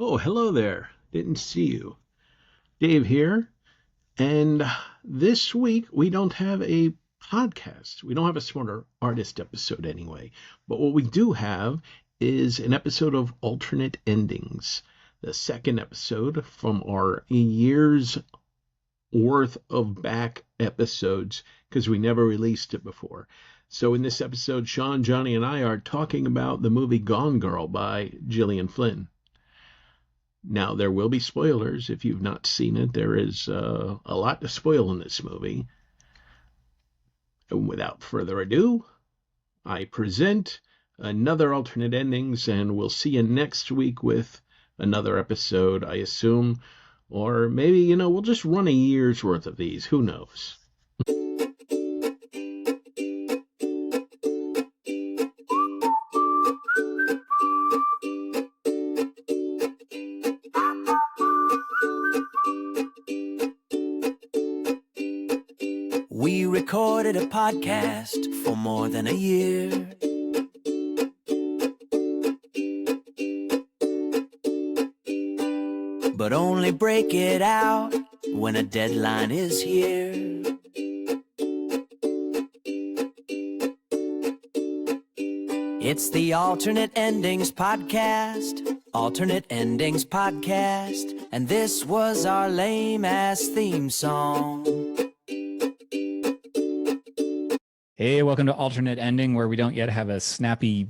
Oh, hello there. Didn't see you. Dave here. And this week we don't have a podcast. We don't have a Smarter Artist episode anyway. But what we do have is an episode of Alternate Endings, the second episode from our year's worth of back episodes because we never released it before. So in this episode, Sean, Johnny, and I are talking about the movie Gone Girl by Gillian Flynn. Now, there will be spoilers if you've not seen it. There is a lot to spoil in this movie. And without further ado, I present another Alternate Endings, and we'll see you next week with another episode, I assume. Or maybe, we'll just run a year's worth of these. Who knows? We recorded a podcast for more than a year. But only break it out when a deadline is here. It's the Alternate Endings Podcast. Alternate Endings Podcast. And this was our lame-ass theme song. Hey, welcome to Alternate Ending, where we don't yet have a snappy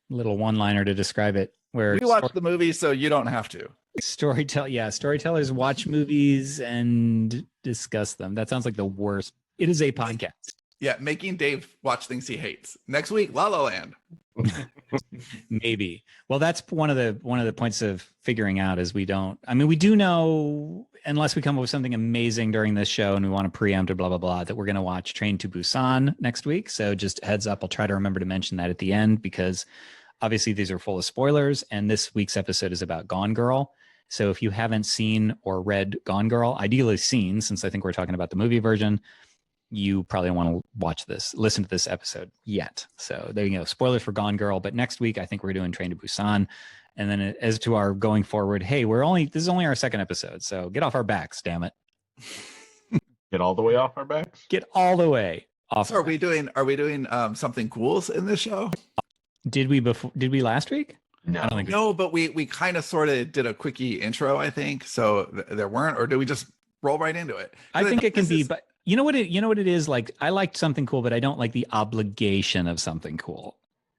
little one-liner to describe it. Where we watch the movie, so you don't have to. Storytellers watch movies and discuss them. That sounds like the worst. It is a podcast. Yeah, making Dave watch things he hates. Next week, La La Land. Maybe. Well, that's one of the points of figuring out is we do know, unless we come up with something amazing during this show and we want to preempt or blah, blah, blah, that we're going to watch Train to Busan next week. So just heads up, I'll try to remember to mention that at the end because obviously these are full of spoilers. And this week's episode is about Gone Girl. So if you haven't seen or read Gone Girl, ideally seen, since I think we're talking about the movie version, you probably don't want to listen to this episode yet. So there you go. Spoilers for Gone Girl. But next week, I think we're doing Train to Busan. And then as to our going forward, hey, this is only our second episode. So get off our backs, damn it. Get all the way off our backs? Get all the way off. So are we doing something cool in this show? Did we last week? No. I don't think No, but we kind of sort of did a quickie intro, I think. So there weren't, or do we just roll right into it? I think it can be, but you know what it is like. I liked something cool, but I don't like the obligation of something cool.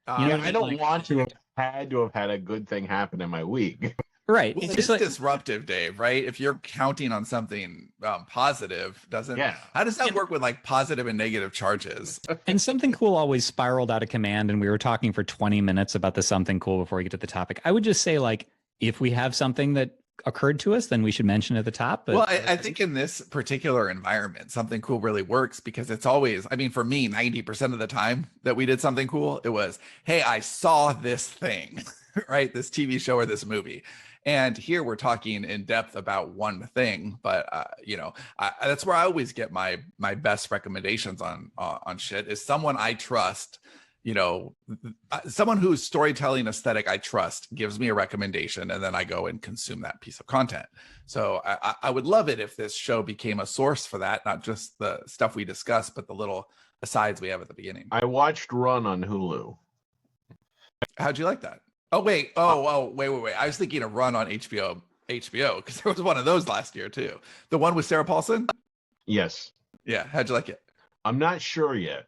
I don't want to have had a good thing happen in my week. Right. Well, it's it's just like disruptive, Dave, right? If you're counting on something positive, how does that work with like positive and negative charges? And something cool always spiraled out of command. And we were talking for 20 minutes about the something cool before we get to the topic. I would just say, like, if we have something that occurred to us, then we should mention it at the top. But, well, I think in this particular environment, something cool really works because it's always, for me, 90% of the time that we did something cool, it was, hey, I saw this thing, right? This TV show or this movie. And here we're talking in depth about one thing, but that's where I always get my best recommendations on shit is someone I trust. Someone whose storytelling aesthetic I trust gives me a recommendation, and then I go and consume that piece of content. So I would love it if this show became a source for that, not just the stuff we discuss, but the little asides we have at the beginning. I watched Run on Hulu. How'd you like that? Oh, wait. Wait. I was thinking of Run on HBO, because there was one of those last year, too. The one with Sarah Paulson? Yes. Yeah. How'd you like it? I'm not sure yet.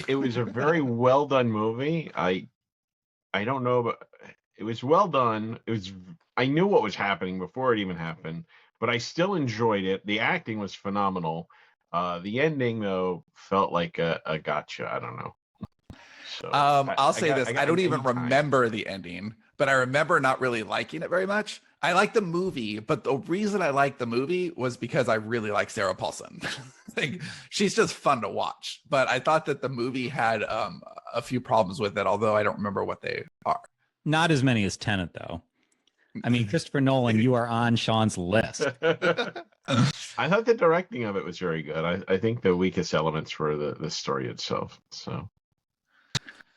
It was a very well done movie. I don't know, but it was well done. I knew what was happening before it even happened, but I still enjoyed it. The acting was phenomenal. The ending, though, felt like a gotcha. I don't know. So I'll say this. I don't even time. remember the ending, but I remember not really liking it very much. I like the movie, but the reason I liked the movie was because I really like Sarah Paulson. Like, she's just fun to watch. But I thought that the movie had a few problems with it, although I don't remember what they are. Not as many as Tenet, though. Christopher Nolan, you are on Sean's list. I thought the directing of it was very good. I think the weakest elements were the story itself. So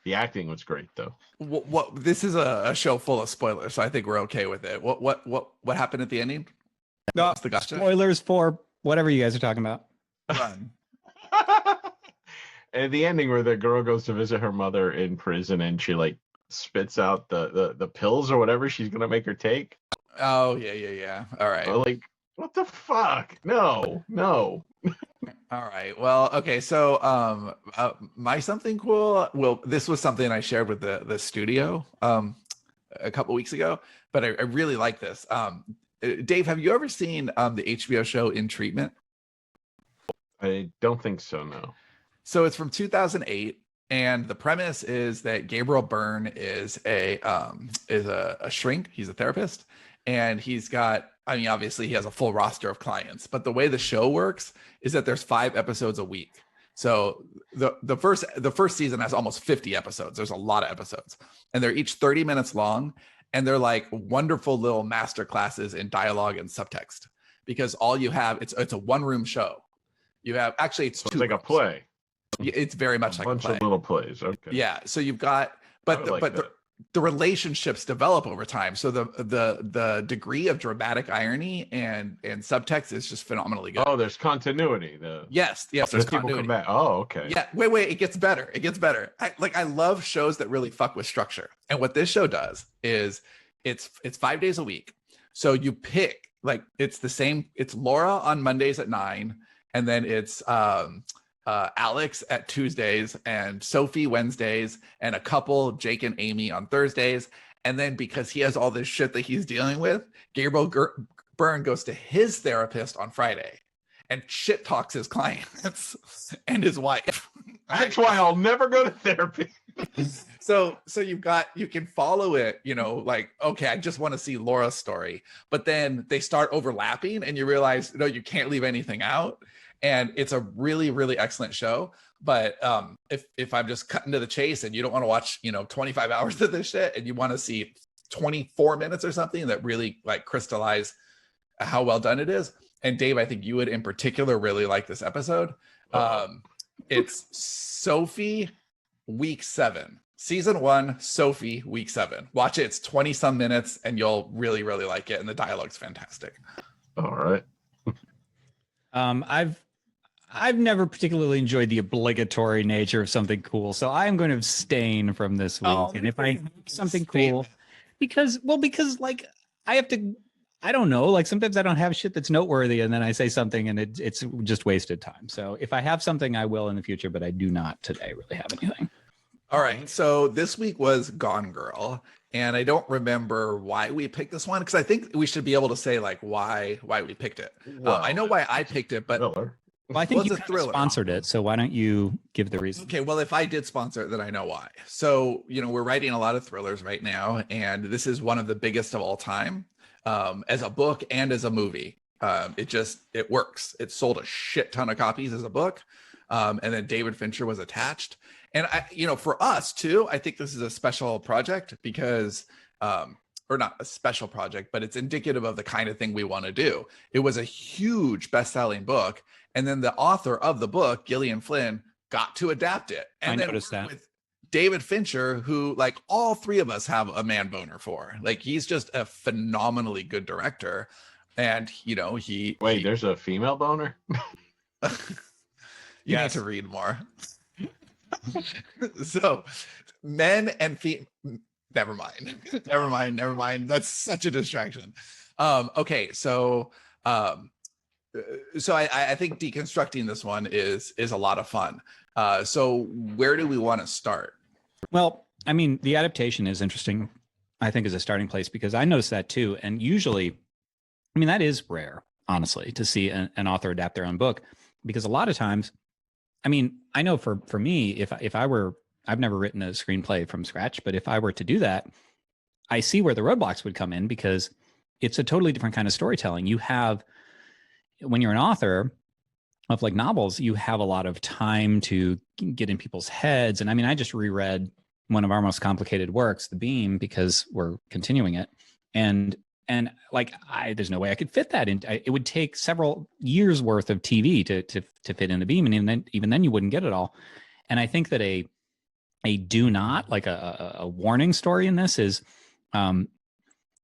The acting was great though. What this is a show full of spoilers, so I think we're okay with it. What happened at the ending? No, What's the gotcha? spoilers for whatever you guys are talking about. Run. And the ending where the girl goes to visit her mother in prison and she like spits out the pills or whatever she's gonna make her take. Oh yeah. All right. Like, what the fuck? No. All right. Well, okay. So, my something cool. Well, this was something I shared with the studio a couple weeks ago, but I really like this. Dave, have you ever seen the HBO show In Treatment? I don't think so, no. So it's from 2008, and the premise is that Gabriel Byrne is a shrink. He's a therapist, and he's got. I mean, obviously, he has a full roster of clients, but the way the show works is that there's 5 episodes a week. So the first season has almost 50 episodes. There's a lot of episodes, and they're each 30 minutes long, and they're like wonderful little master classes in dialogue and subtext. Because all you have, it's a one-room show. You have actually it's So two it's like a rooms. play. It's very much like a bunch play. of little plays. Okay. Yeah. So you've got, I would like that. the relationships develop over time. So the degree of dramatic irony and subtext is just phenomenally good. Oh, there's continuity. Yes, There's there's people continuity. come back. Oh, okay. Yeah, wait, it gets better. I love shows that really fuck with structure. And what this show does is it's 5 days a week. So you pick like it's the same. It's Laura on Mondays at 9, and then it's Alex at Tuesdays and Sophie Wednesdays and a couple, Jake and Amy on Thursdays. And then because he has all this shit that he's dealing with, Gabriel Byrne goes to his therapist on Friday and shit talks his clients and his wife. That's why I'll never go to therapy. So you can follow it, like, okay, I just want to see Laura's story, but then they start overlapping and you realize, no, you can't leave anything out. And it's a really, really excellent show. But if I'm just cutting to the chase and you don't want to watch, 25 hours of this shit and you want to see 24 minutes or something that really like crystallize how well done it is. And Dave, I think you would in particular really like this episode. It's Sophie week 7, season 1, Sophie week 7. Watch it. It's 20 some minutes and you'll really, really like it. And the dialogue's fantastic. All right. I've never particularly enjoyed the obligatory nature of something cool, so I'm going to abstain from this week. And if I something cool, because like I have to, I don't know, like sometimes I don't have shit that's noteworthy, and then I say something and it's just wasted time. So if I have something, I will in the future, but I do not today really have anything. All right, so this week was Gone Girl, and I don't remember why we picked this one because I think we should be able to say like why we picked it. Well, I know why I picked it, but Miller. Well, I think Well, you it's a kind of thriller. sponsored it, so why don't you give the reason? okay, well, if I did sponsor it, then I know why. So, we're writing a lot of thrillers right now, and this is one of the biggest of all time, as a book and as a movie. It works. It sold a shit ton of copies as a book, and then David Fincher was attached. And for us too, I think this is a special project because, or not a special project, but it's indicative of the kind of thing we want to do. It was a huge best-selling book. And then the author of the book, Gillian Flynn, got to adapt it. And I then noticed that. with David Fincher, who like all three of us have a man boner for. Like he's just a phenomenally good director. And There's a female boner? you need Yes. to read more. So men and never mind. That's such a distraction. Okay, so I think deconstructing this one is a lot of fun. So where do we want to start? Well, I mean, the adaptation is interesting, I think, as a starting place, because I noticed that too. And usually, I mean, that is rare, honestly, to see an author adapt their own book, because a lot of times, I mean, I know for me, if I were, I've never written a screenplay from scratch, but if I were to do that, I see where the roadblocks would come in, because it's a totally different kind of storytelling. You have, when you're an author of like novels, you have a lot of time to get in people's heads. And I mean, I just reread one of our most complicated works, The Beam, because we're continuing it. And like, there's no way I could fit that in. It would take several years worth of TV to fit in The Beam. And even then you wouldn't get it all. And I think that a a do not, like a warning story in this is,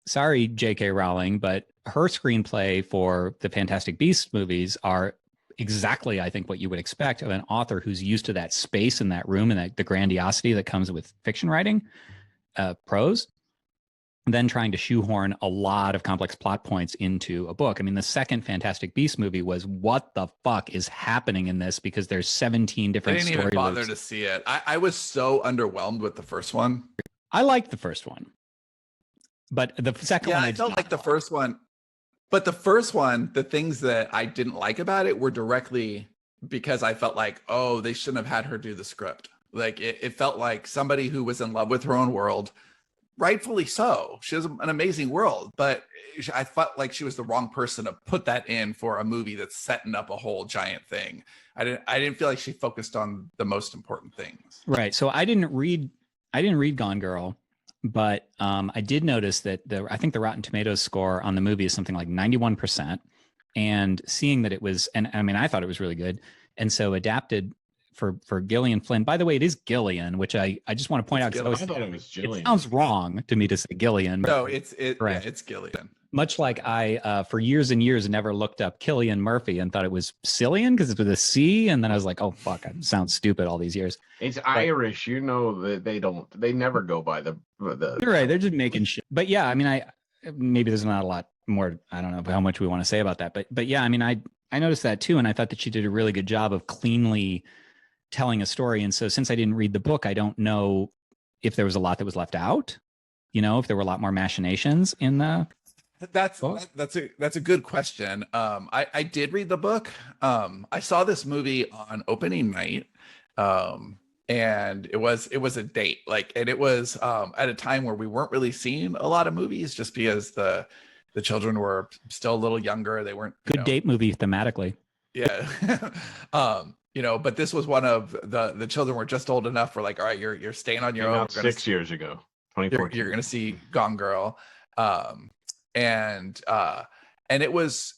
sorry, J.K. Rowling, but her screenplay for the Fantastic Beasts movies are exactly, I think, what you would expect of an author who's used to that space in that room and that the grandiosity that comes with fiction writing, prose, then trying to shoehorn a lot of complex plot points into a book. I mean, the second Fantastic Beasts movie was, what the fuck is happening in this? Because there's 17 I different didn't story even bother loops. to see it. I was so underwhelmed with the first one. I liked the first one, but the second one, I felt like the first one. But the first one, the things that I didn't like about it were directly because I felt like, oh, they shouldn't have had her do the script. Like it felt like somebody who was in love with her own world, rightfully so. She has an amazing world, but I felt like she was the wrong person to put that in for a movie that's setting up a whole giant thing. I didn't feel like she focused on the most important things. Right. So I didn't read Gone Girl, but I did notice that I think the Rotten Tomatoes score on the movie is something like 91%. And seeing that it was, and I mean, I thought it was really good. And so adapted for Gillian Flynn. By the way, it is Gillian, which I just want to point out, because I thought it was Gillian. it sounds wrong to me to say Gillian. No, it's Correct. it's Gillian. Much like I, for years and years, never looked up Killian Murphy and thought it was Cillian because it's with a C. And then I was like, oh, fuck, I sound stupid all these years. It's Irish, you know, that they never go by the. You're right. They're just making shit. But yeah, I mean, maybe there's not a lot more. I don't know how much we want to say about that. But yeah, I mean, I noticed that too. And I thought that she did a really good job of cleanly telling a story. And so since I didn't read the book, I don't know if there was a lot that was left out, you know, if there were a lot more machinations in the. That's a good question. I did read the book. I saw this movie on opening night. And it was a date, like, and it was at a time where we weren't really seeing a lot of movies just because the children were still a little younger. They weren't good date movie thematically. Yeah. You know, but this was one of the children were just old enough for, like, all right, you're staying on your own. 6 years ago, 2014. You're gonna see Gone Girl. And it was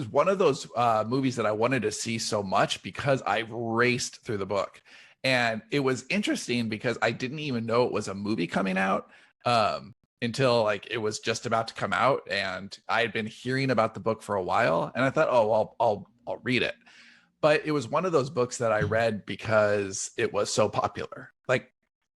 one of those movies that I wanted to see so much because I raced through the book. And it was interesting because I didn't even know it was a movie coming out until, like, it was just about to come out, and I had been hearing about the book for a while, and I thought, oh, well, I'll read it. But it was one of those books that I read because it was so popular. Like,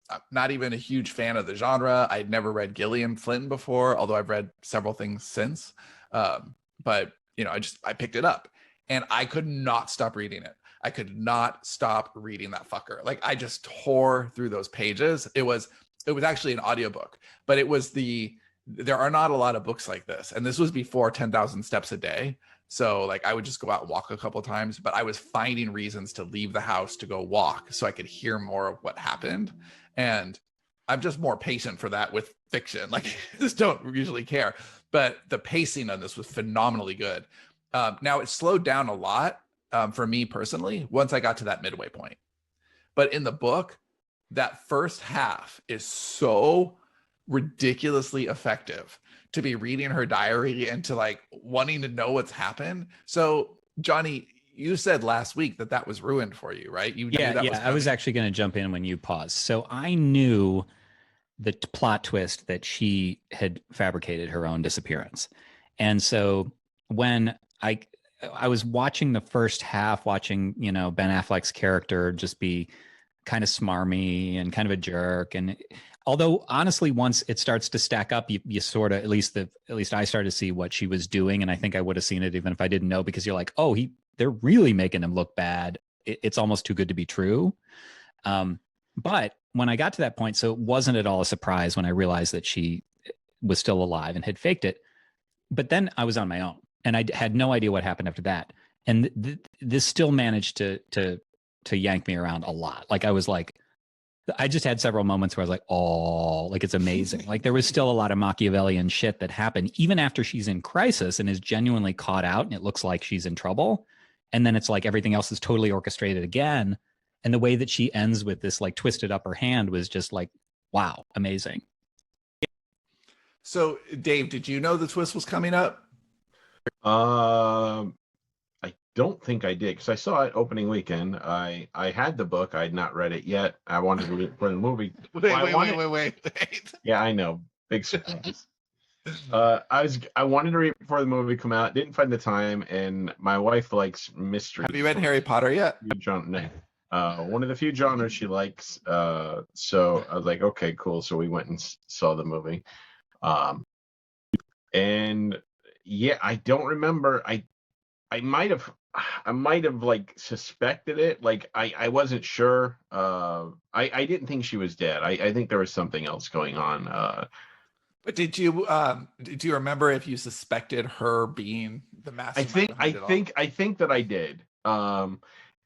I'm not even a huge fan of the genre. I'd never read Gillian Flynn before, although I've read several things since. But you know, I picked it up, and I could not stop reading it. I could not stop reading that fucker. Like, I just tore through those pages. It was actually an audiobook, but there are not a lot of books like this. And this was before 10,000 steps a day. So, like, I would just go out and walk a couple of times, but I was finding reasons to leave the house to go walk so I could hear more of what happened. And I'm just more patient for that with fiction. Like, I just don't usually care. But the pacing on this was phenomenally good. Now, it slowed down a lot for me personally once I got to that midway point. But in the book, that first half is so ridiculously effective, to be reading her diary and to, like, wanting to know what's happened. So, Johnny, you said last week that was ruined for you, right? You knew that was I was actually going to jump in when you paused. So I knew the plot twist that she had fabricated her own disappearance. And so when I was watching the first half, watching, you know, Ben Affleck's character just be kind of smarmy and kind of a jerk. And although honestly, once it starts to stack up, you sort of, at least I started to see what she was doing. And I think I would have seen it even if I didn't know, because you're like, oh, they're really making him look bad. It's almost too good to be true. But when I got to that point, so it wasn't at all a surprise when I realized that she was still alive and had faked it. But then I was on my own, and I had no idea what happened after that. And this still managed to yank me around a lot. Like, I was like, I just had several moments where I was like, oh, like, it's amazing. Like, there was still a lot of Machiavellian shit that happened even after she's in crisis and is genuinely caught out and it looks like she's in trouble. And then it's like everything else is totally orchestrated again. And the way that she ends with this, like, twisted upper hand was just like, wow, amazing. So, Dave, did you know the twist was coming up? I don't think I did because I saw it opening weekend. I had the book. I had not read it yet. I wanted to read it for the movie. Wait. Yeah, I know. Big surprise. I wanted to read it before the movie come out. Didn't find the time, and my wife likes mystery. Have you read Harry Potter yet? One of the few genres she likes. So I was like, okay, cool. So we went and saw the movie. And yeah, I don't remember. I might have like suspected it. Like I wasn't sure. I didn't think she was dead. I think there was something else going on. But did you remember if you suspected her being the mastermind? I think that I did.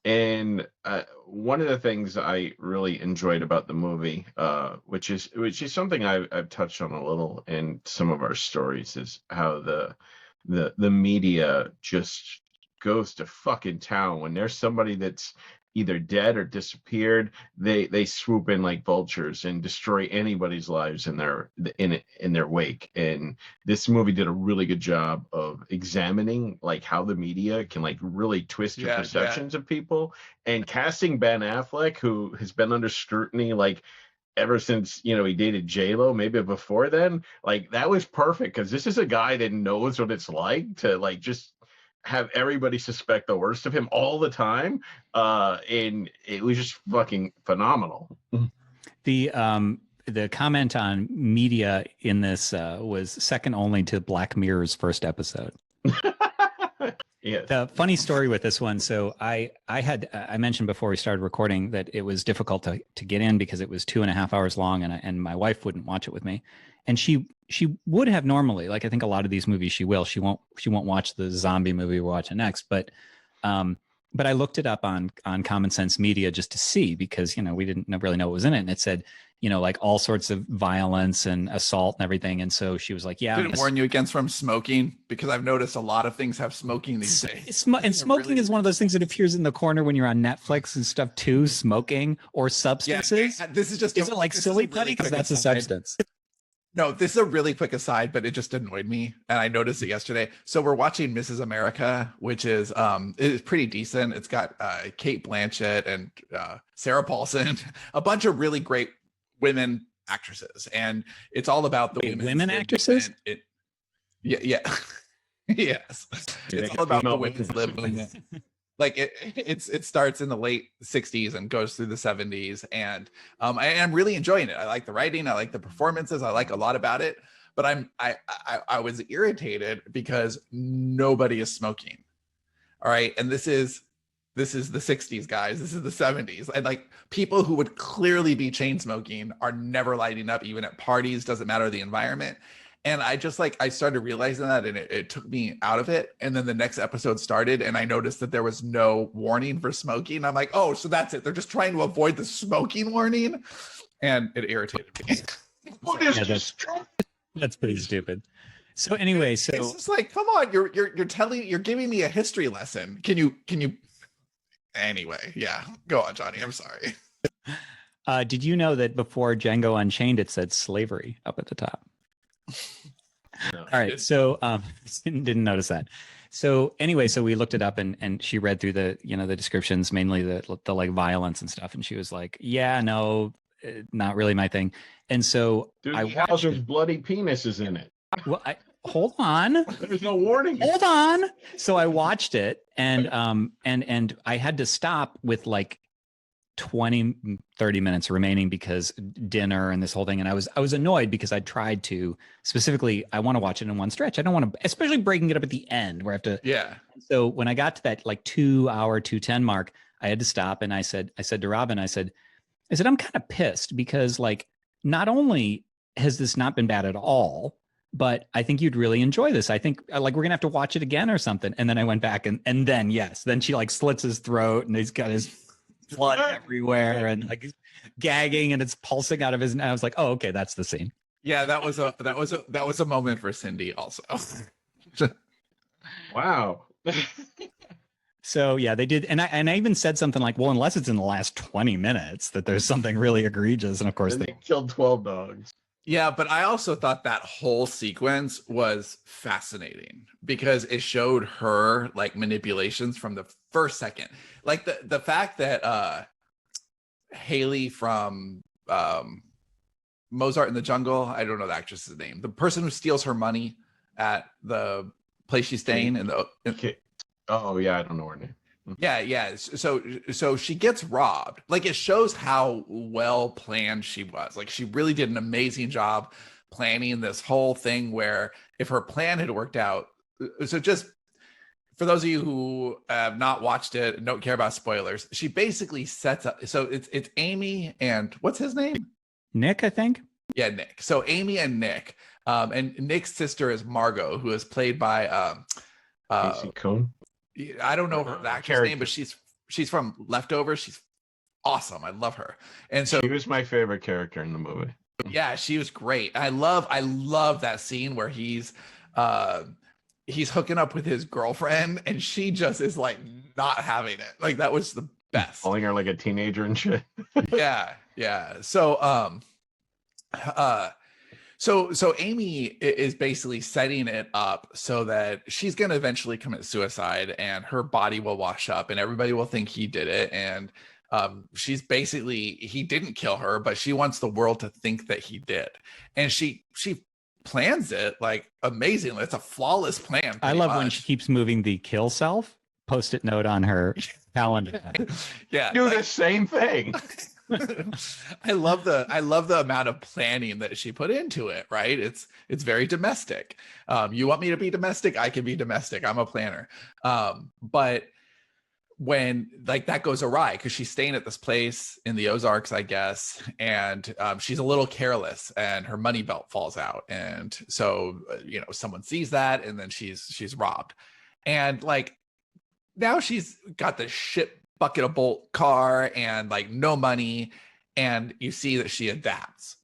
And one of the things I really enjoyed about the movie, which is something I've touched on a little in some of our stories, is how the media just goes to fucking town when there's somebody that's either dead or disappeared. They swoop in like vultures and destroy anybody's lives in their wake. And this movie did a really good job of examining like how the media can like really twist your perceptions of people. And casting Ben Affleck, who has been under scrutiny like ever since he dated J-Lo, maybe before then, like that was perfect because this is a guy that knows what it's like to like just have everybody suspect the worst of him all the time, and it was just fucking phenomenal. The comment on media in this was second only to Black Mirror's first episode. Yes. The funny story with this one. So I mentioned before we started recording that it was difficult to get in because it was 2.5 hours long, and my wife wouldn't watch it with me, and she would have normally, like I think a lot of these movies she won't watch the zombie movie we're watching next, but I looked it up on Common Sense Media just to see, because we didn't really know what was in it, and it said like all sorts of violence and assault and everything. And so she was like, yeah. Did it warn you against from smoking? Because I've noticed a lot of things have smoking these days. And smoking is one of those things that appears in the corner when you're on Netflix and stuff too, smoking or substances. Yeah, this is just... Is it like silly putty? Because that's a substance. No, this is a really quick aside, but it just annoyed me, and I noticed it yesterday. So we're watching Mrs. America, which is pretty decent. It's got Kate Blanchett and Sarah Paulson, a bunch of really great women actresses, and it's all about the women actresses. Yeah. Yes, it's all about the women's living. Like it starts in the late 60s and goes through the 70s, and I'm really enjoying it. I like the writing, I like the performances, I like a lot about it. But I was irritated because nobody is smoking. All right, and this is the 60s, guys. This is the 70s, and like people who would clearly be chain smoking are never lighting up, even at parties. Doesn't matter the environment. And I just I started realizing that, and it took me out of it. And then the next episode started, and I noticed that there was no warning for smoking. I'm like, oh, so that's it. They're just trying to avoid the smoking warning. And it irritated me. That's pretty stupid. So anyway, so it's just like, come on, you're giving me a history lesson. Can you anyway, yeah. Go on, Johnny. I'm sorry. Did you know that before Django Unchained it said slavery up at the top? No. All right, so didn't notice that. So anyway, so we looked it up, and she read through the the descriptions, mainly the like violence and stuff, and she was like, yeah, no, not really my thing. And so I watched there's bloody penises in it. Well, hold on. There's no warning. Hold on. So I watched it, and I had to stop with like 20-30 minutes remaining because dinner and this whole thing. And I was annoyed because I tried to specifically, I want to watch it in one stretch. I don't want to, especially breaking it up at the end where I have to. Yeah. So when I got to that like 2 hour, 2:10 mark, I had to stop. And I said to Robin, I said, I'm kind of pissed because like, not only has this not been bad at all, but I think you'd really enjoy this. I think like we're gonna have to watch it again or something. And then I went back and then then she like slits his throat and he's got his blood everywhere and like gagging and it's pulsing out of his. And I was like, oh, okay, that's the scene. Yeah, that was a moment for Cindy also. Wow. So yeah, they did, and I even said something like, well, unless it's in the last 20 minutes that there's something really egregious, and of course they killed 12 dogs. Yeah, but I also thought that whole sequence was fascinating because it showed her like manipulations from the first second. Like the fact that Haley from Mozart in the Jungle, I don't know the actress's name, the person who steals her money at the place she's staying in the Oh yeah, I don't know her name. yeah. So she gets robbed. Like it shows how well planned she was. Like she really did an amazing job planning this whole thing where if her plan had worked out. So just for those of you who have not watched it and don't care about spoilers, she basically sets up. So it's Amy and what's his name? Nick, I think. Yeah, Nick. So Amy and Nick. And Nick's sister is Margot, who is played by Casey Cohn. I don't know her actress name, but she's from Leftovers. She's awesome. I love her. And so she was my favorite character in the movie. Yeah, she was great. I love that scene where he's hooking up with his girlfriend and she just is like not having it. Like that was the best. Calling her like a teenager and shit. Yeah. So Amy is basically setting it up so that she's going to eventually commit suicide and her body will wash up and everybody will think he did it. And she's basically, he didn't kill her, but she wants the world to think that he did. And she plans it like amazingly. It's a flawless plan. I love when she keeps moving the kill self post-it note on her calendar. Yeah. Do the same thing. I love the amount of planning that she put into it, right? It's very domestic. You want me to be domestic? I can be domestic. I'm a planner. But when like that goes awry because she's staying at this place in the Ozarks, I guess, and she's a little careless and her money belt falls out. And so, someone sees that and then she's robbed. And like now she's got this shit bucket of bolt car and like no money. And you see that she adapts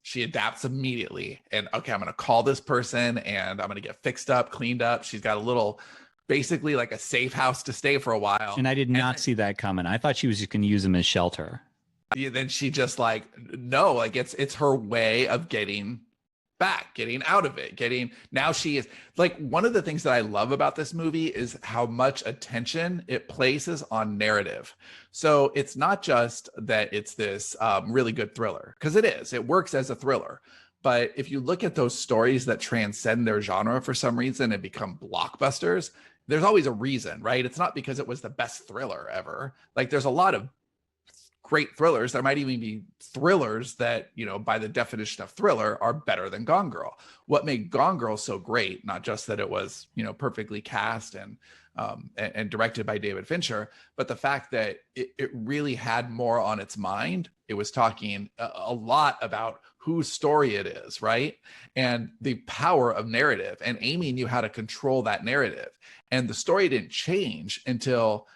immediately. And okay, I'm going to call this person and I'm going to get fixed up, cleaned up. She's got a little, basically like a safe house to stay for a while. And I did not see that coming. I thought she was just going to use them as shelter. Then she just like, no, like it's her way of getting out of it, now she is like, one of the things that I love about this movie is how much attention it places on narrative. So it's not just that it's this really good thriller, because it works as a thriller. But if you look at those stories that transcend their genre for some reason and become blockbusters, there's always a reason, right? It's not because it was the best thriller ever. Like there's a lot of great thrillers. There might even be thrillers that, by the definition of thriller are better than Gone Girl. What made Gone Girl so great, not just that it was, perfectly cast and directed by David Fincher, but the fact that it really had more on its mind. It was talking a lot about whose story it is, right? And the power of narrative. And Amy knew how to control that narrative. And the story didn't change until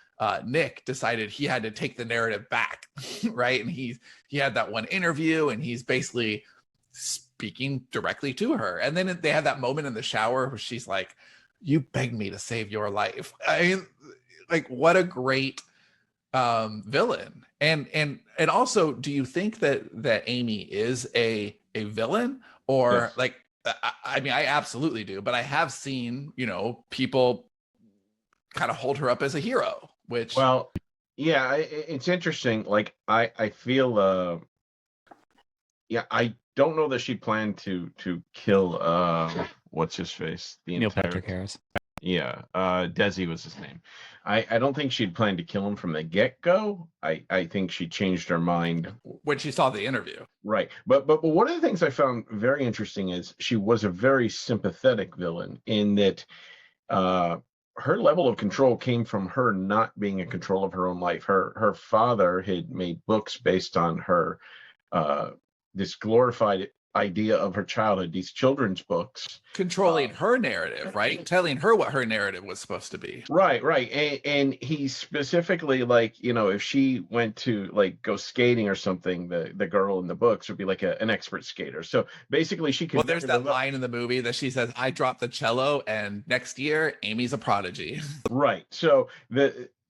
Nick decided he had to take the narrative back, right? And he had that one interview and he's basically speaking directly to her. And then they had that moment in the shower where she's like, you begged me to save your life. I mean, like what a great villain. And also, do you think that Amy is a villain or yes. Like, I mean, I absolutely do, but I have seen, people kind of hold her up as a hero, which, well, yeah, it's interesting. Like I feel, I don't know that she planned to kill, what's his face? Neil Patrick Harris. Yeah, Desi was his name. I don't think she'd planned to kill him from the get-go. I think she changed her mind when she saw the interview. Right. But one of the things I found very interesting is she was a very sympathetic villain in that her level of control came from her not being in control of her own life. Her father had made books based on her this glorified idea of her childhood, these children's books, controlling her narrative, right? Telling her what her narrative was supposed to be. Right. And he specifically, like, if she went to like go skating or something, the girl in the books would be like an expert skater. So basically she could. Well, there's that line in the movie that she says, I dropped the cello and next year Amy's a prodigy. Right. So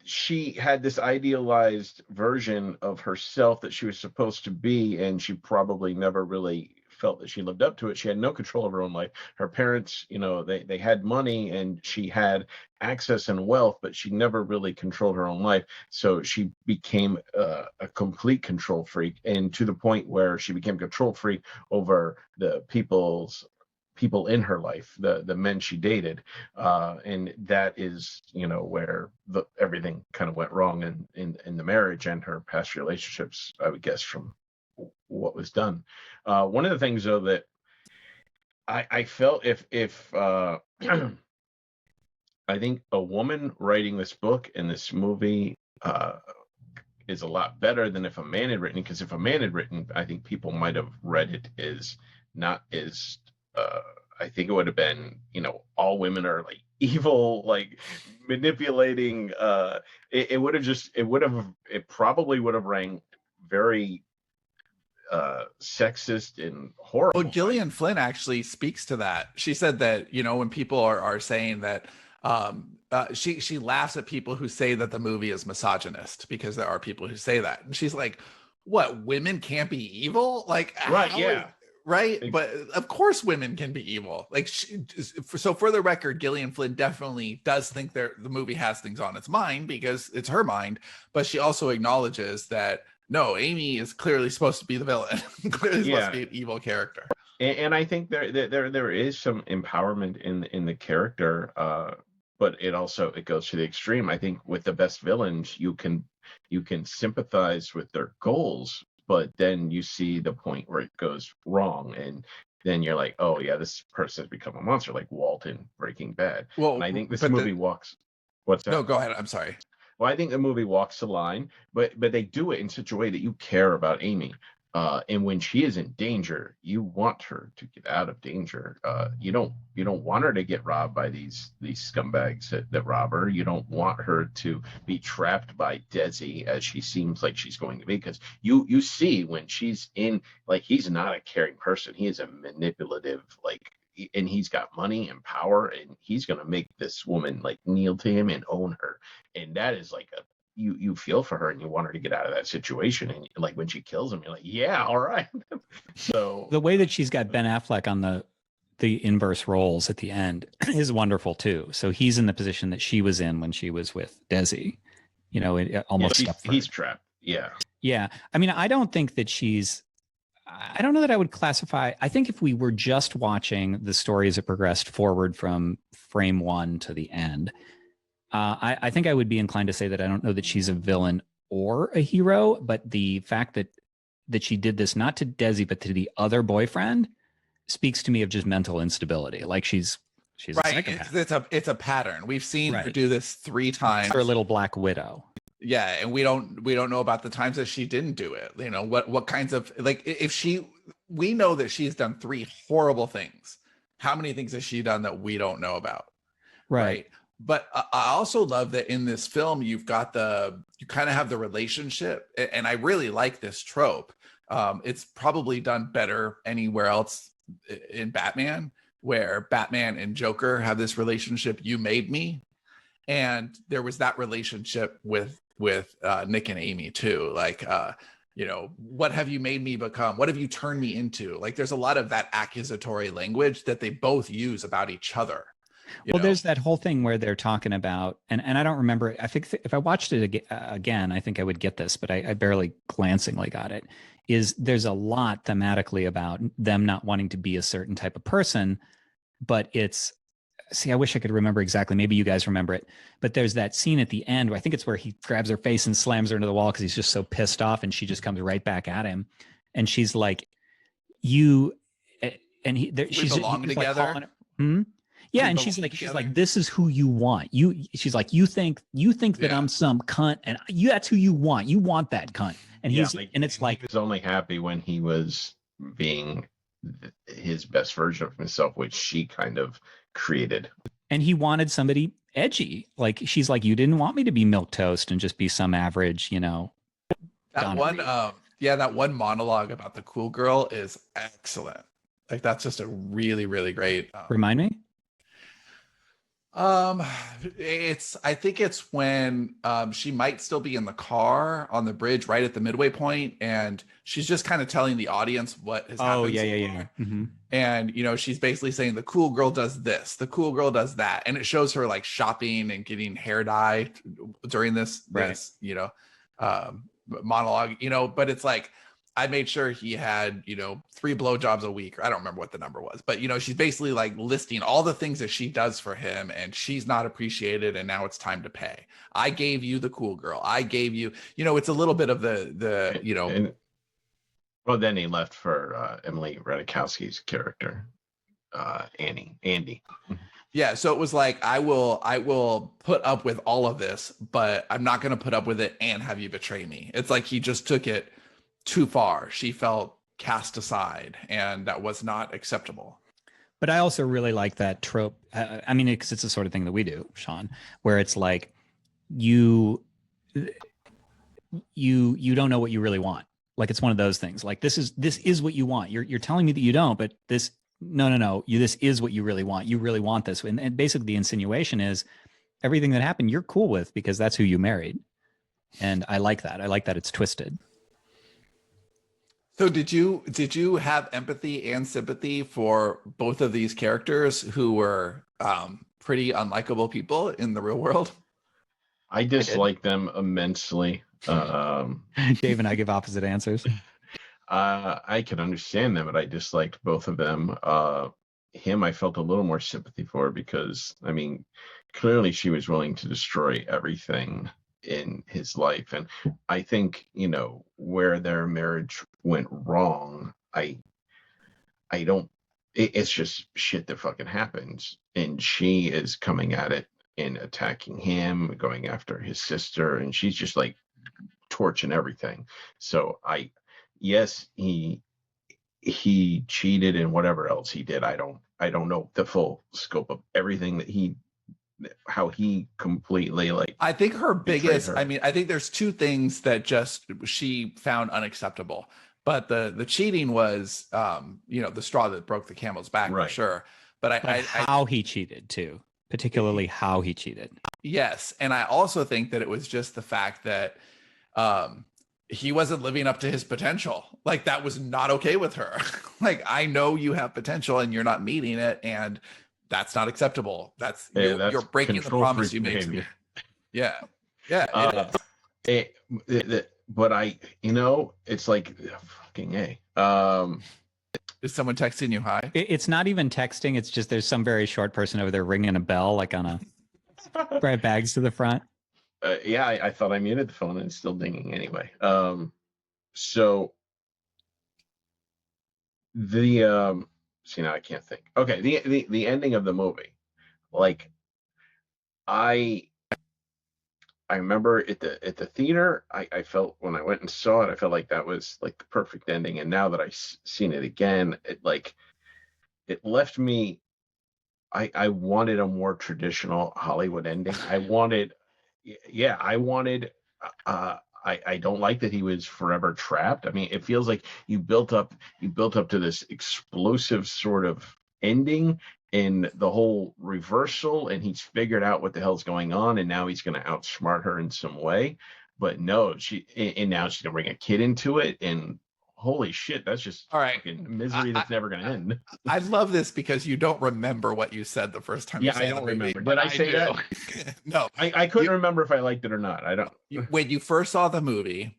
she had this idealized version of herself that she was supposed to be, and she probably never really felt that she lived up to it. She had no control of her own life. Her parents, they had money and she had access and wealth, but she never really controlled her own life. So she became a complete control freak, and to the point where she became control freak over the people in her life, the men she dated, and that is where everything kind of went wrong in the marriage and her past relationships, I would guess, from what was done. One of the things though that I felt, if I think a woman writing this book and this movie is a lot better than if a man had written it, because if a man had written, I think people might have read it as not as I think it would have been, all women are like evil, like manipulating. It probably would have rang very sexist and horrible. Well, Gillian Flynn actually speaks to that. She said that, when people are saying that, she laughs at people who say that the movie is misogynist, because there are people who say that. And she's like, what, women can't be evil? Like, right, yeah. Right. But of course women can be evil. Like, so for the record, Gillian Flynn definitely does think the movie has things on its mind because it's her mind. But she also acknowledges that, no, Amy is clearly supposed to be the villain, clearly supposed to be an evil character. And I think there is some empowerment in the character, but it goes to the extreme. I think with the best villains, you can sympathize with their goals, but then you see the point where it goes wrong, and then you're like, oh yeah, this person has become a monster, like Walt in Breaking Bad. Well, and I think this movie walks. What's that? No, go ahead. I'm sorry. Well, I think the movie walks the line, but they do it in such a way that you care about Amy. And when she is in danger, you want her to get out of danger. You don't want her to get robbed by these scumbags that rob her. You don't want her to be trapped by Desi, as she seems like she's going to be, because you see when she's in, like, he's not a caring person. He is a manipulative, and he's got money and power, and he's going to make this woman like kneel to him and own her. And that is like you feel for her and you want her to get out of that situation. And like when she kills him, you're like, yeah, all right. So the way that she's got Ben Affleck on the inverse roles at the end is wonderful too. So he's in the position that she was in when she was with Desi, almost. Yeah, he's trapped. Yeah. Yeah. I mean, I don't think that I don't know that I would classify. I think if we were just watching the story as it progressed forward from frame one to the end, I think I would be inclined to say that I don't know that she's a villain or a hero, but the fact that she did this not to Desi but to the other boyfriend speaks to me of just mental instability. Like she's right. A psychopath. It's a pattern. We've seen her do this 3 times. Her little black widow. Yeah, and we don't know about the times that she didn't do it. What kinds of, like, we know that she's done 3 horrible things. How many things has she done that we don't know about? Right. But I also love that in this film, you kind of have the relationship, and I really like this trope. It's probably done better anywhere else in Batman, where Batman and Joker have this relationship, you made me. And there was that relationship with Nick and Amy too. Like, what have you made me become? What have you turned me into? Like, there's a lot of that accusatory language that they both use about each other. Well, there's that whole thing where they're talking about, and I don't remember, I think if I watched it again, I think I would get this, but I barely glancingly got it, is there's a lot thematically about them not wanting to be a certain type of person, but I wish I could remember exactly. Maybe you guys remember it, but there's that scene at the end where I think it's where he grabs her face and slams her into the wall because he's just so pissed off, and she just comes right back at him. And she's like, you, and she's belong together. Like, yeah, and she's like, this is who you want. She's like, you think that I'm some cunt, and that's who you want. You want that cunt, and he was only happy when he was being his best version of himself, which she kind of created. And he wanted somebody edgy. Like, she's like, you didn't want me to be milquetoast and just be some average, That one monologue about the cool girl is excellent. Like, that's just a really, really great. Remind me. Um, I think it's when she might still be in the car on the bridge right at the midway point, and she's just kind of telling the audience what has Oh, happened yeah, so yeah, yeah. far. Mm-hmm. And she's basically saying the cool girl does this, the cool girl does that, and it shows her like shopping and getting hair dye during this Right. this monologue. But it's like, I made sure he had 3 blowjobs a week, or I don't remember what the number was, but she's basically like listing all the things that she does for him, and she's not appreciated, and now it's time to pay. I gave you the cool girl, I gave you, it's a little bit of And, well, then he left for Emily Ratajkowski's character, Andy. Yeah, so it was like, I will put up with all of this, but I'm not going to put up with it and have you betray me. It's like he just took it too far. She felt cast aside, and that was not acceptable. But I also really like that trope. I mean, because it's the sort of thing that we do, Sean, where it's like you don't know what you really want. Like, it's one of those things. Like, this is what you want. You're telling me that you don't, but this no. This is what you really want. You really want this. And basically the insinuation is everything that happened you're cool with because that's who you married. And I like that. I like that it's twisted. So did you have empathy and sympathy for both of these characters who were pretty unlikable people in the real world? I dislike them immensely. Dave and I give opposite answers. I can understand them, but I disliked both of them. Him, I felt a little more sympathy for because, I mean, clearly she was willing to destroy everything in his life. And I think, where their marriage went wrong, it's just shit that fucking happens. And she is coming at it and attacking him, going after his sister, and she's just like torching everything. So yes, he cheated and whatever else he did. I don't know the full scope of everything that how he completely I think her biggest, her. I think there's 2 things that just she found unacceptable. But the cheating was the straw that broke the camel's back, Right. for sure. But how he cheated too, particularly how he cheated. Yes, and I also think that it was just the fact that he wasn't living up to his potential. Like, that was not okay with her. Like, I know you have potential and you're not meeting it, and that's not acceptable. That's you're breaking the promise you made to me. Yeah. Yeah. But it's like fucking A. Is someone texting you hi? It's not even texting. It's just there's some very short person over there ringing a bell, like on a right bags to the front. Yeah, I thought I muted the phone and it's still dinging anyway. So see, now I can't think. Okay, the ending of the movie, like I remember at the theater, I felt when I went and saw it, I felt like that was like the perfect ending. And now that I've seen it again, it left me. I wanted a more traditional Hollywood ending. I wanted. I don't like that he was forever trapped. I mean, it feels like you built up to this explosive sort of ending in the whole reversal, and he's figured out what the hell's going on, and now he's going to outsmart her in some way. But no, and now she's going to bring a kid into it, and holy shit, that's just all right. Misery that's never going to end. I love this because you don't remember what you said the first time. Yeah, I don't remember. Did I say that? No, I couldn't remember if I liked it or not. I don't. When you first saw the movie,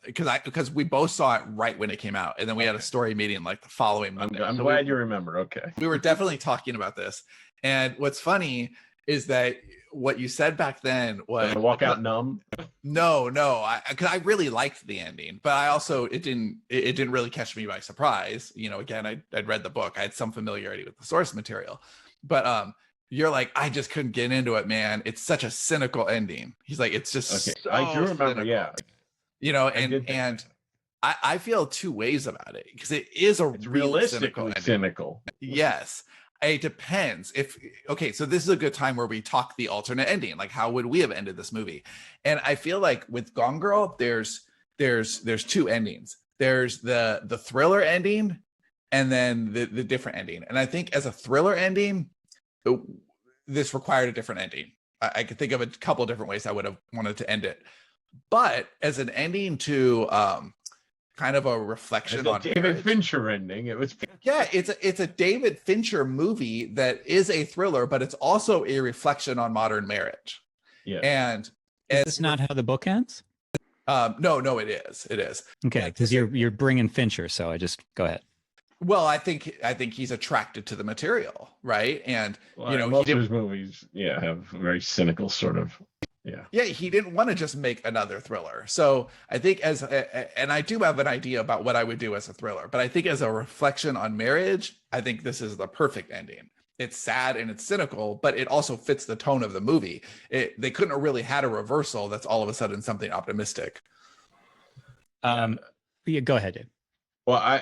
because we both saw it right when it came out, and then we had a story meeting like the following Monday. I'm glad you remember. Okay, we were definitely talking about this, and what's funny is that what you said back then was walk out numb. No, because I really liked the ending, but I also it didn't really catch me by surprise. Again, I'd read the book, I had some familiarity with the source material, but you're like, I just couldn't get into it, man. It's such a cynical ending. He's like, it's just okay. So I do remember, cynical. yeah. I feel 2 ways about it because it is it's realistically cynical. Yes. It depends so this is a good time where we talk the alternate ending. Like, how would we have ended this movie? And I feel like with Gone Girl, there's 2 endings. There's the thriller ending and then the different ending. And I think as a thriller ending, this required a different ending. I could think of a couple of different ways I would have wanted to end it, but as an ending to kind of a reflection on David marriage. Fincher ending. It was It's a David Fincher movie that is a thriller, but it's also a reflection on modern marriage. Yeah. And is this not how the book ends? No, it is. Okay, because you're bringing Fincher, so I just go ahead. Well, I think he's attracted to the material, right? And most of his movies, have very cynical sort of. Yeah, he didn't want to just make another thriller. So I think and I do have an idea about what I would do as a thriller, but I think as a reflection on marriage, I think this is the perfect ending. It's sad and it's cynical, but it also fits the tone of the movie. They couldn't have really had a reversal that's all of a sudden something optimistic. Yeah, go ahead, Dave. Well,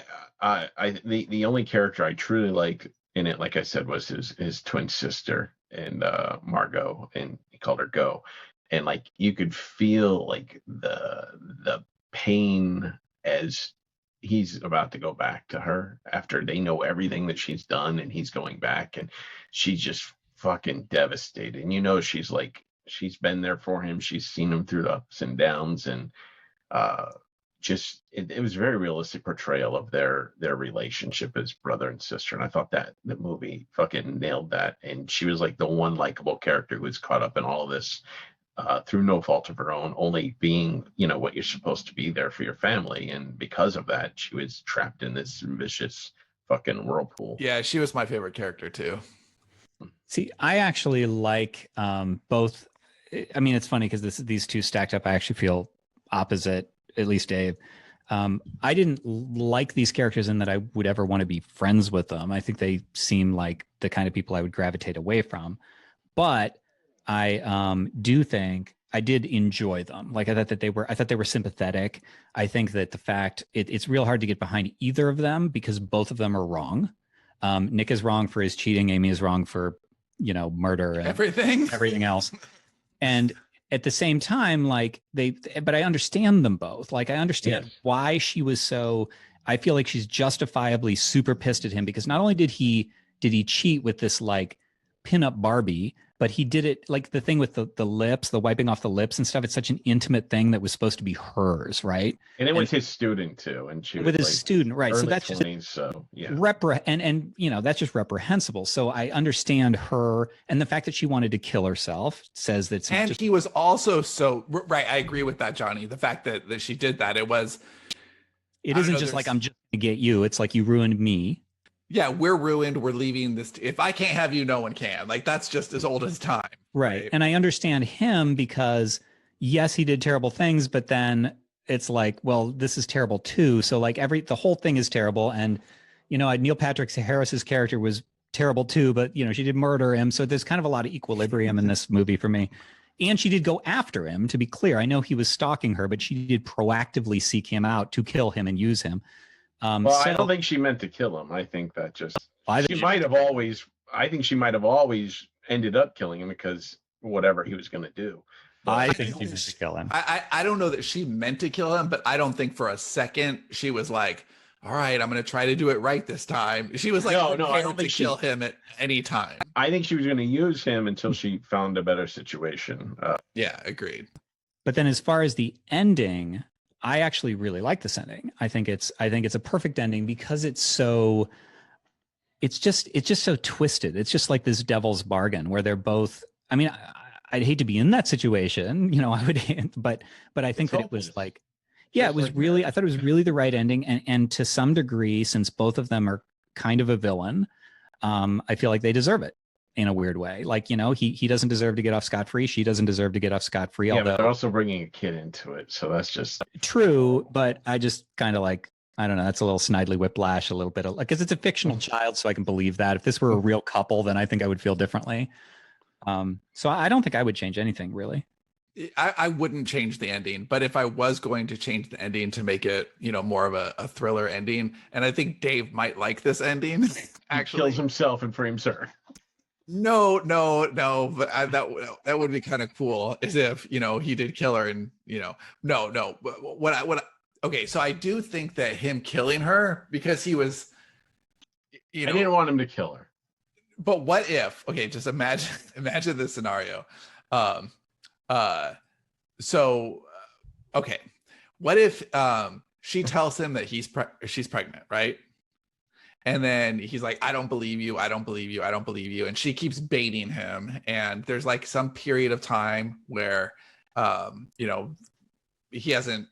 the only character I truly like in it, like I said, was his twin sister and Margot, and he called her Go, and like you could feel like the pain as he's about to go back to her after they know everything that she's done, and he's going back, and she's just fucking devastated. And she's been there for him. She's seen him through the ups and downs, and it was a very realistic portrayal of their relationship as brother and sister. And I thought that the movie fucking nailed that. And she was like the one likable character who was caught up in all of this through no fault of her own, only being, what you're supposed to be there for your family. And because of that, she was trapped in this vicious fucking whirlpool. Yeah, she was my favorite character too. See, I actually like both. I mean, it's funny because these two stacked up, I actually feel opposite, at least Dave. I didn't like these characters in that I would ever want to be friends with them. I think they seem like the kind of people I would gravitate away from. But I do think I did enjoy them. Like I thought they were sympathetic. I think that the fact it's real hard to get behind either of them because both of them are wrong. Nick is wrong for his cheating. Amy is wrong for, murder and everything else. And at the same time, but I understand them both. Like I understand why she was I feel like she's justifiably super pissed at him because not only did he cheat with this like pinup Barbie, but he did it like the thing with the lips, the wiping off the lips and stuff. It's such an intimate thing that was supposed to be hers, right? And it was his student too, and she was with his student, right? So that's 20s, just so yeah, and that's just reprehensible. So I understand her, and the fact that she wanted to kill herself says that. And he was also so right. I agree with that, Johnny. The fact that she did that, it isn't just like I'm just gonna get you. It's like you ruined me. Yeah, we're ruined. We're leaving this. If I can't have you, no one can. Like that's just as old as time. Right. And I understand him because yes, he did terrible things, but then it's like, well, this is terrible too. So like the whole thing is terrible. And, Neil Patrick Harris's character was terrible too, but she did murder him. So there's kind of a lot of equilibrium in this movie for me. And she did go after him, to be clear. I know he was stalking her, but she did proactively seek him out to kill him and use him. I don't think she meant to kill him. I think that I think she might have always ended up killing him because whatever he was going to do. But I think she meant to kill him. I don't know that she meant to kill him, but I don't think for a second she was like, all right, I'm going to try to do it right this time. She was like, no, I don't think kill him at any time. I think she was going to use him until she found a better situation. Yeah, agreed. But then as far as the ending, I actually really like this ending. I think it's a perfect ending because it's just so twisted. It's just like this devil's bargain where they're both, I mean, I'd hate to be in that situation, I would, but I think that it was like, yeah, it was really, I thought it was really the right ending. And to some degree, since both of them are kind of a villain, I feel like they deserve it in a weird way. Like, he doesn't deserve to get off scot-free. She doesn't deserve to get off scot-free. Yeah, although but they're also bringing a kid into it. So that's just true. But I just kind of like, I don't know. That's a little snidely whiplash, a little bit of, because it's a fictional child. So I can believe that. If this were a real couple, then I think I would feel differently. So I don't think I would change anything really. I wouldn't change the ending, but if I was going to change the ending to make it, more of a thriller ending, and I think Dave might like this ending. Actually, he kills himself and frames her. No, but that would be kind of cool, as if he did kill her, and no. Okay, so I do think that him killing her because he was, I didn't want him to kill her. But what if, okay, just imagine this scenario. Um, uh, so, okay, what if she tells him that she's pregnant, right? And then he's like, I don't believe you. I don't believe you. I don't believe you. And she keeps baiting him. And there's like some period of time where, you know, he hasn't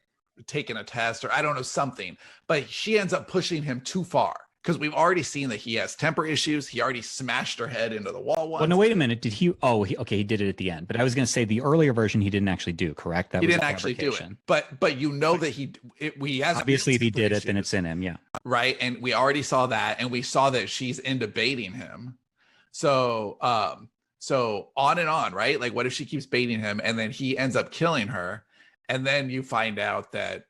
taken a test or I don't know, something, but she ends up pushing him too far because we've already seen that he has temper issues. He already smashed her head into the wall once. Well, no, wait a minute. Did he? Oh, he did it at the end. But I was going to say the earlier version he didn't actually do. Correct? That he was didn't actually do it. But you know that he has obviously if he did it, then it's in him. Yeah. Right. And we already saw that, and we saw that she's into baiting him. So on and on, right? Like, what if she keeps baiting him and then he ends up killing her, and then you find out that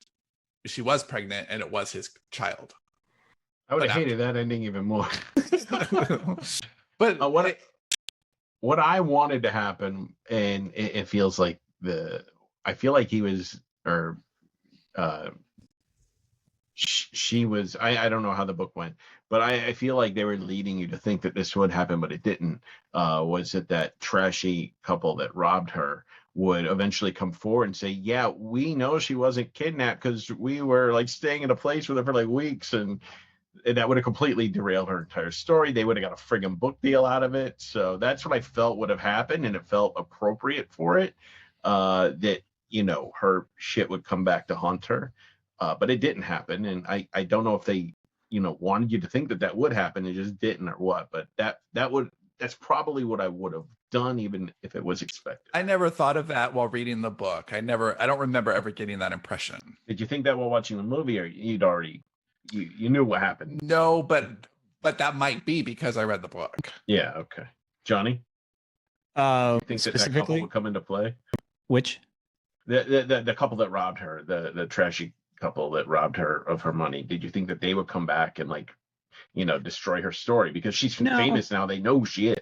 she was pregnant and it was his child. I would have hated that ending even more. But what I wanted to happen, and it feels like I feel like he was, or she was, I don't know how the book went, but I feel like they were leading you to think that this would happen, but it didn't. Was that trashy couple that robbed her would eventually come forward and say, yeah, we know she wasn't kidnapped because we were like staying in a place with her for like weeks, and that would have completely derailed her entire story. They would have got a friggin' book deal out of it. So that's what I felt would have happened, and it felt appropriate for it, that, you know, her shit would come back to haunt her. But it didn't happen, and I don't know if they, you know, wanted you to think that would happen. It just didn't, or what. But that's probably what I would have done, even if it was expected. I never thought of that while reading the book. I don't remember ever getting that impression. Did you think that while watching the movie, or you'd already you knew what happened? No, but that might be because I read the book. Yeah. Okay. Johnny, you think that couple would come into play? Which? The couple that robbed her, the trashy couple that robbed her of her money. Did you think that they would come back and, like, you know, destroy her story because she's famous now? They know who she is.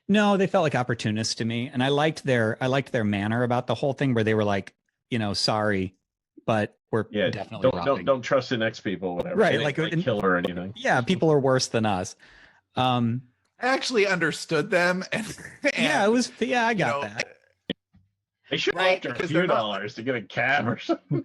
No, they felt like opportunists to me, and I liked their manner about the whole thing, where they were like, you know, sorry, but we're definitely don't trust the next people, whatever. Right, like kill her or anything. Yeah, people are worse than us. I actually understood them, and yeah, it was. Yeah, I got that. They should have left her a few dollars to get a cab or something.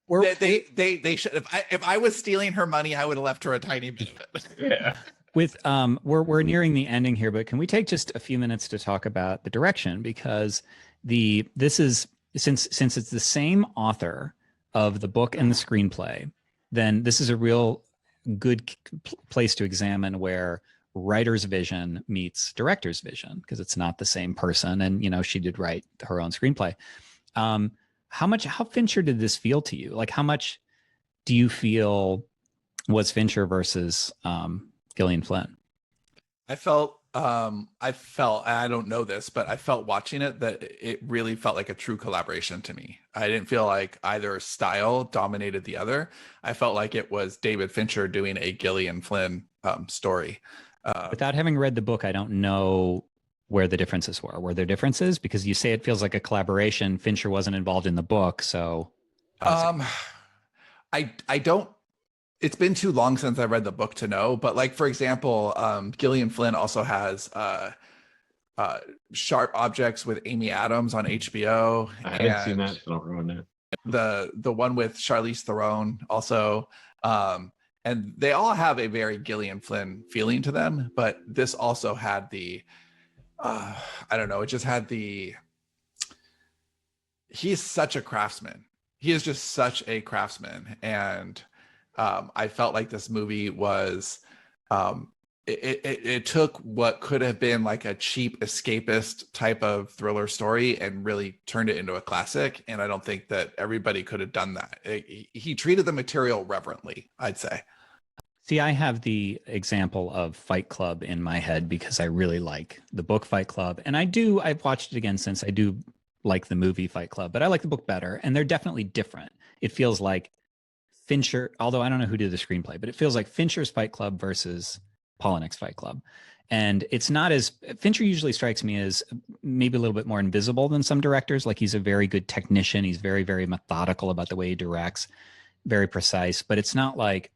They should. If I was stealing her money, I would have left her a tiny bit. Yeah. With we're nearing the ending here, but can we take just a few minutes to talk about the direction, because this is since it's the same author of the book and the screenplay, then this is a real good place to examine where writer's vision meets director's vision, because it's not the same person, and you know, she did write her own screenplay. How Fincher did this feel to you? Like, how much do you feel was Fincher versus Gillian Flynn? I felt, I don't know this, but I felt watching it that it really felt like a true collaboration to me. I didn't feel like either style dominated the other. I felt like it was David Fincher doing a Gillian Flynn story. Without having read the book, I don't know where the differences were. Were there differences? Because you say it feels like a collaboration. Fincher wasn't involved in the book, so. I don't. It's been too long since I read the book to know. But like, for example, Gillian Flynn also has Sharp Objects with Amy Adams on HBO. I haven't seen that, so don't ruin it. The one with Charlize Theron also. And they all have a very Gillian Flynn feeling to them, but this also had the, I don't know, it just had the, he's such a craftsman. He is just such a craftsman. And I felt like this movie was, it took what could have been like a cheap escapist type of thriller story and really turned it into a classic. And I don't think that everybody could have done that. He treated the material reverently, I'd say. See, I have the example of Fight Club in my head because I really like the book Fight Club. And I've watched it again since. I do like the movie Fight Club, but I like the book better. And they're definitely different. It feels like Fincher, although I don't know who did the screenplay, but it feels like Fincher's Fight Club versus Polinick's Fight Club. And it's not as, Fincher usually strikes me as maybe a little bit more invisible than some directors. Like, he's a very good technician. He's very, very methodical about the way he directs, very precise, but it's not like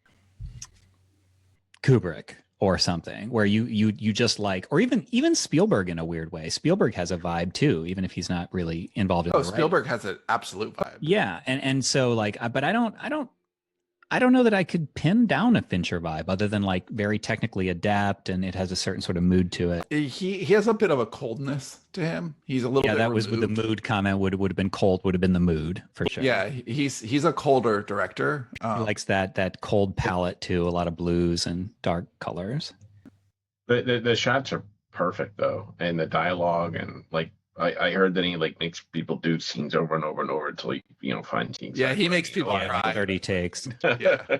Kubrick or something, where you just like, or even Spielberg in a weird way. Spielberg has a vibe too, even if he's not really involved in Oh, the writing. Spielberg has an absolute vibe. Yeah, and so like, but I don't know that I could pin down a Fincher vibe other than like very technically adept, and it has a certain sort of mood to it. He has a bit of a coldness to him. He's a little bit that removed. was with the mood comment would have been cold, would have been the mood for sure. Yeah, he's a colder director. He likes that cold palette too, a lot of blues and dark colors. The shots are perfect though, and the dialogue, and like I heard that he like makes people do scenes over and over and over until he find scenes. Yeah, he makes people cry. 30 takes. Yeah.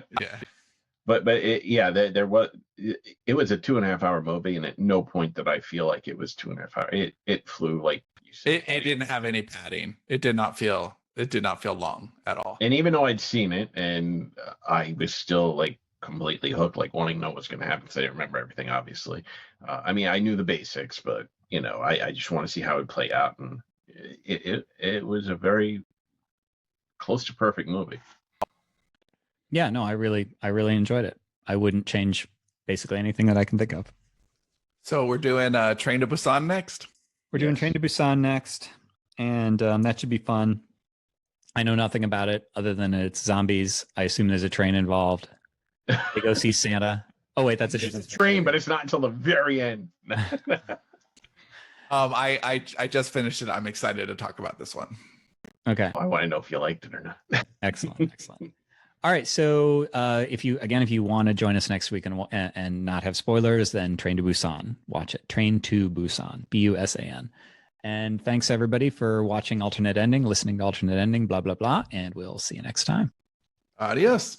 But there was it was a 2.5 hour movie, and at no point did I feel like it was 2.5 hours. It flew like you said. It didn't have any padding. It did not feel long at all. And even though I'd seen it, and I was still like completely hooked, like wanting to know what's going to happen because I didn't remember everything. Obviously, I mean I knew the basics, but I just want to see how it play out, and it was a very close to perfect movie. Yeah, no, I really enjoyed it. I wouldn't change basically anything that I can think of. So we're doing Train to Busan next. We're doing Train to Busan next, and that should be fun. I know nothing about it other than it's zombies. I assume there's a train involved. They go see Santa. Oh wait, that's a train, but it's not until the very end. I just finished it. I'm excited to talk about this one. Okay. I want to know if you liked it or not. Excellent. All right. So if you want to join us next week and not have spoilers, then Train to Busan. Watch it. Train to Busan. Busan. And thanks everybody for watching Alternate Ending, listening to Alternate Ending, blah, blah, blah. And we'll see you next time. Adios.